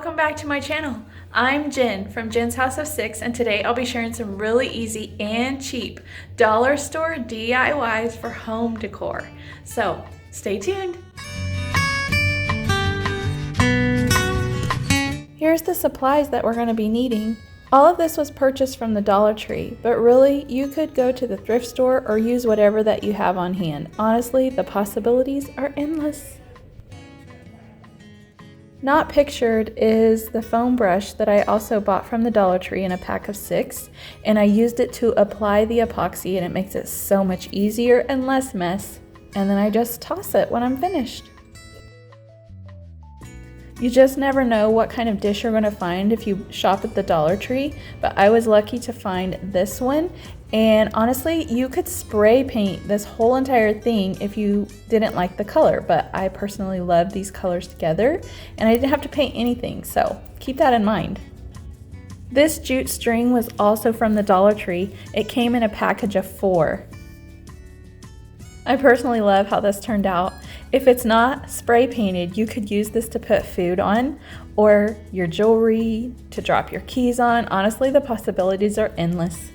welcome back to my channel. I'm Jen from Jen's House of Six, and today I'll be sharing some really easy and cheap dollar store DIYs for home decor. So stay tuned. Here's the supplies that we're going to be needing. All of this was purchased from the Dollar Tree, but really you could go to the thrift store or use whatever that you have on hand. Honestly, the possibilities are endless. Not pictured is the foam brush that I also bought from the Dollar Tree in a pack of 6, and I used it to apply the epoxy, and it makes it so much easier and less mess. And then I just toss it when I'm finished. You just never know what kind of dish you're going to find if you shop at the Dollar Tree, but I was lucky to find this one. And honestly, you could spray paint this whole entire thing if you didn't like the color, but I personally love these colors together and I didn't have to paint anything, so keep that in mind. This jute string was also from the Dollar Tree. It came in a package of 4. I personally love how this turned out. If it's not spray painted, you could use this to put food on or your jewelry, to drop your keys on. Honestly, the possibilities are endless.